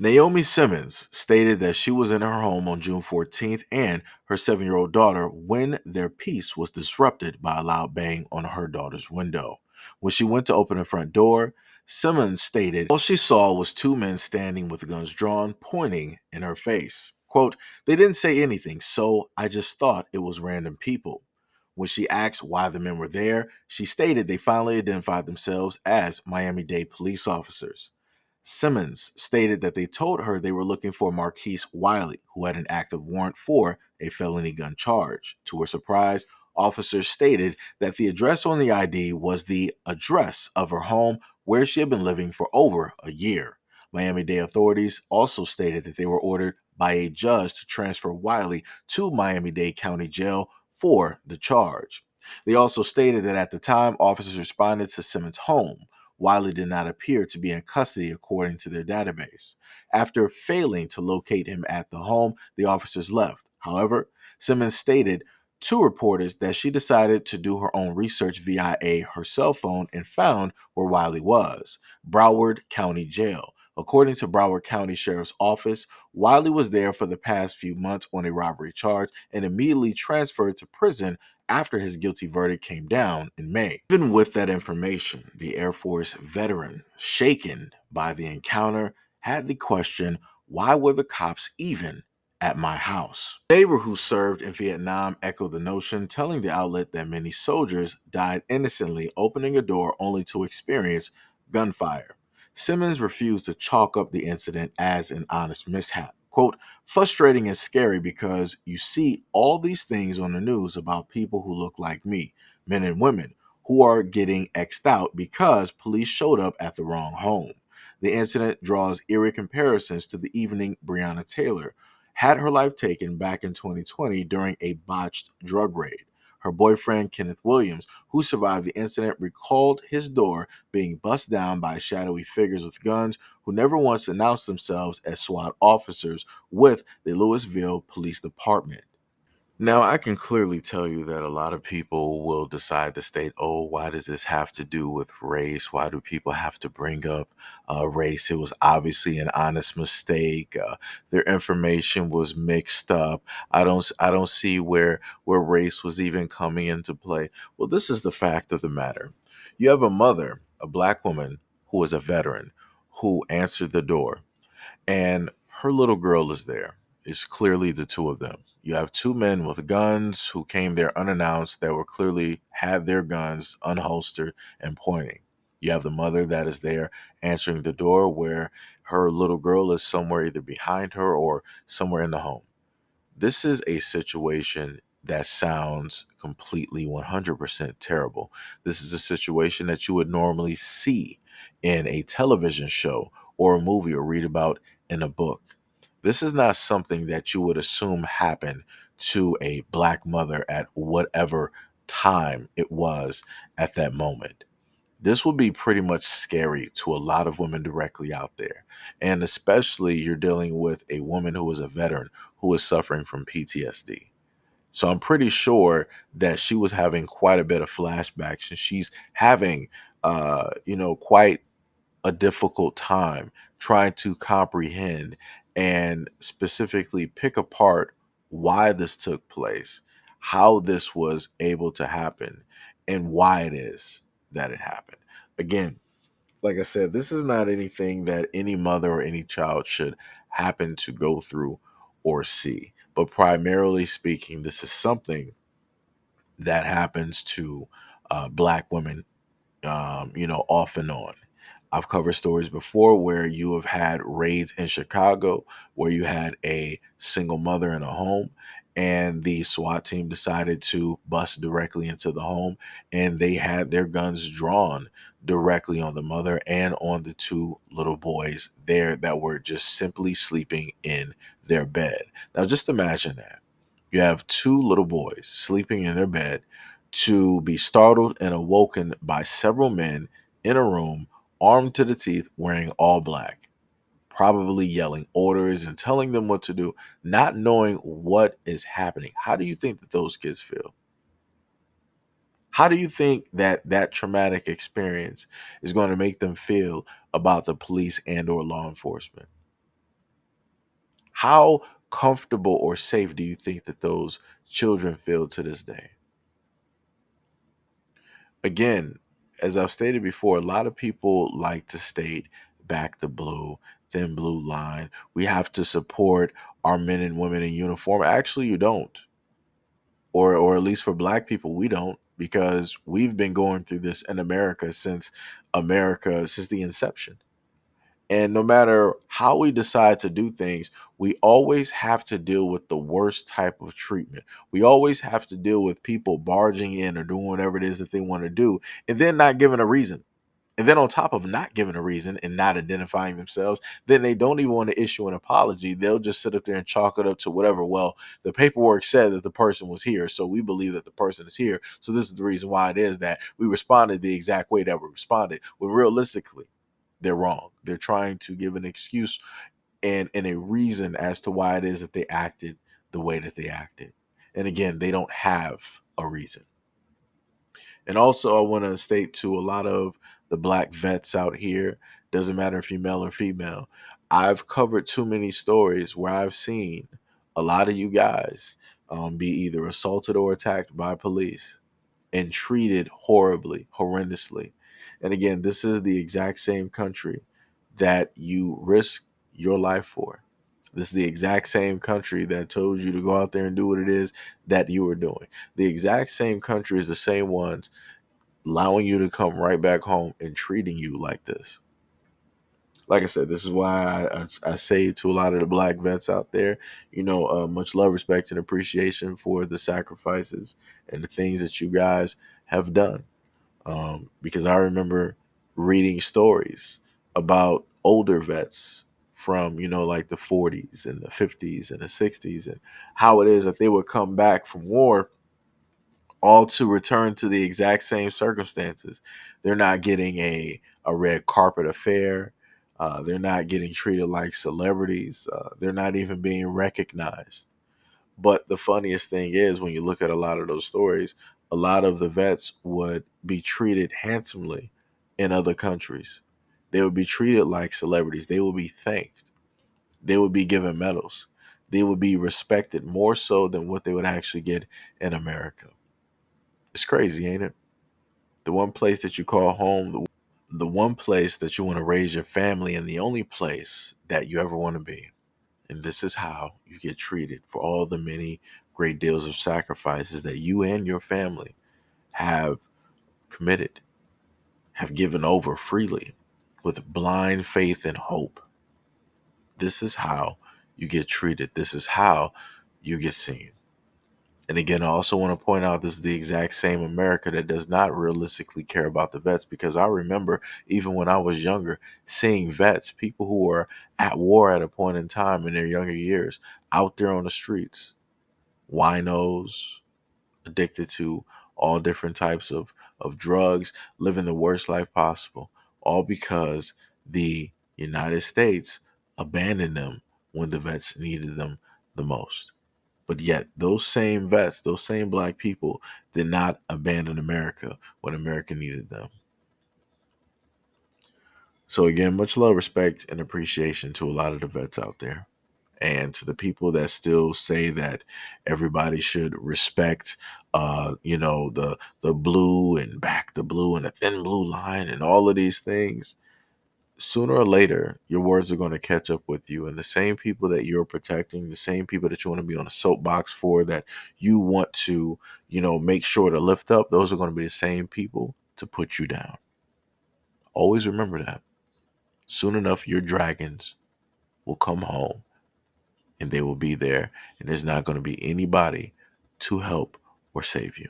Naomi Simmons stated that she was in her home on June 14th and her 7-year-old daughter when their peace was disrupted by a loud bang on her daughter's window. When she went to open the front door, Simmons stated all she saw was two men standing with guns drawn, pointing in her face. Quote, they didn't say anything, so I just thought it was random people. When she asked why the men were there, she stated they finally identified themselves as Miami-Dade police officers. Simmons stated that they told her they were looking for Marquise Wiley, who had an active warrant for a felony gun charge. To her surprise, officers stated that the address on the ID was the address of her home where she had been living for over a year. Miami-Dade authorities also stated that they were ordered by a judge to transfer Wiley to Miami-Dade County Jail for the charge. They also stated that at the time officers responded to Simmons' home, Wiley did not appear to be in custody according to their database. After failing to locate him at the home, the officers left. However, Simmons stated to reporters that she decided to do her own research via her cell phone and found where Wiley was, Broward County Jail. According to Broward County Sheriff's Office, Wiley was there for the past few months on a robbery charge and immediately transferred to prison after his guilty verdict came down in May. Even with that information, the Air Force veteran, shaken by the encounter, had the question, why were the cops even at my house? A neighbor who served in Vietnam echoed the notion, telling the outlet that many soldiers died innocently opening a door only to experience gunfire. Simmons refused to chalk up the incident as an honest mishap. Quote, frustrating and scary because you see all these things on the news about people who look like me, men and women, who are getting X'd out because police showed up at the wrong home. The incident draws eerie comparisons to the evening Breonna Taylor had her life taken back in 2020 during a botched drug raid. Her boyfriend, Kenneth Williams, who survived the incident, recalled his door being bust down by shadowy figures with guns who never once announced themselves as SWAT officers with the Louisville Police Department. Now, I can clearly tell you that a lot of people will decide to state, oh, why does this have to do with race? Why do people have to bring up race? It was obviously an honest mistake. Their information was mixed up. I don't see where race was even coming into play. Well, this is the fact of the matter. You have a mother, a black woman who is a veteran, who answered the door and her little girl is there. It's clearly the two of them. You have two men with guns who came there unannounced that were clearly had their guns unholstered and pointing. You have the mother that is there answering the door where her little girl is somewhere either behind her or somewhere in the home. This is a situation that sounds completely 100% terrible. This is a situation that you would normally see in a television show or a movie or read about in a book. This is not something that you would assume happened to a black mother at whatever time it was at that moment. This would be pretty much scary to a lot of women directly out there. And especially you're dealing with a woman who is a veteran who is suffering from PTSD. So I'm pretty sure that she was having quite a bit of flashbacks and she's having, quite a difficult time trying to comprehend and specifically pick apart why this took place, how this was able to happen, and why it is that it happened. Again, like I said, this is not anything that any mother or any child should happen to go through or see. But primarily speaking, this is something that happens to black women, off and on. I've covered stories before where you have had raids in Chicago where you had a single mother in a home and the SWAT team decided to bust directly into the home and they had their guns drawn directly on the mother and on the two little boys there that were just simply sleeping in their bed. Now just imagine that. You have two little boys sleeping in their bed to be startled and awoken by several men in a room armed to the teeth, wearing all black, probably yelling orders and telling them what to do, not knowing what is happening. How do you think that those kids feel? How do you think that that traumatic experience is going to make them feel about the police and or law enforcement? How comfortable or safe do you think that those children feel to this day? Again, as I've stated before, a lot of people like to state back the blue, thin blue line. We have to support our men and women in uniform. Actually, you don't. Or at least for black people, we don't, because we've been going through this in America since the inception. And no matter how we decide to do things, we always have to deal with the worst type of treatment. We always have to deal with people barging in or doing whatever it is that they want to do and then not giving a reason. And then on top of not giving a reason and not identifying themselves, then they don't even want to issue an apology. They'll just sit up there and chalk it up to whatever. Well, the paperwork said that the person was here, so we believe that the person is here. So this is the reason why it is that we responded the exact way that we responded. When realistically, they're wrong. They're trying to give an excuse and a reason as to why it is that they acted the way that they acted. And again, they don't have a reason. And also, I want to state to a lot of the black vets out here, doesn't matter if you're male or female, I've covered too many stories where I've seen a lot of you guys be either assaulted or attacked by police and treated horribly, horrendously. And again, this is the exact same country that you risk your life for. This is the exact same country that told you to go out there and do what it is that you were doing. The exact same country is the same ones allowing you to come right back home and treating you like this. Like I said, this is why I say to a lot of the black vets out there, much love, respect, and appreciation for the sacrifices and the things that you guys have done. Because I remember reading stories about older vets from, like the 40s and the 50s and the 60s, and how it is that they would come back from war all to return to the exact same circumstances. They're not getting a red carpet affair. They're not getting treated like celebrities. They're not even being recognized. But the funniest thing is, when you look at a lot of those stories, a lot of the vets would be treated handsomely in other countries. They would be treated like celebrities. They would be thanked. They would be given medals. They would be respected more so than what they would actually get in America. It's crazy, ain't it? The one place that you call home, the one place that you want to raise your family, and the only place that you ever want to be. And this is how you get treated for all the many great deals of sacrifices that you and your family have committed, have given over freely with blind faith and hope. This is how you get treated. This is how you get seen. And again, I also want to point out this is the exact same America that does not realistically care about the vets, because I remember even when I was younger, seeing vets, people who were at war at a point in time in their younger years, out there on the streets, winos, addicted to all different types of drugs, living the worst life possible, all because the United States abandoned them when the vets needed them the most. But yet, those same vets, those same black people did not abandon America when America needed them. So, again, much love, respect, and appreciation to a lot of the vets out there. And to the people that still say that everybody should respect, the blue and back the blue and the thin blue line and all of these things, sooner or later, your words are going to catch up with you. And the same people that you're protecting, the same people that you want to be on a soapbox for, that you want to, make sure to lift up, those are going to be the same people to put you down. Always remember that. Soon enough, your dragons will come home and they will be there. And there's not going to be anybody to help or save you.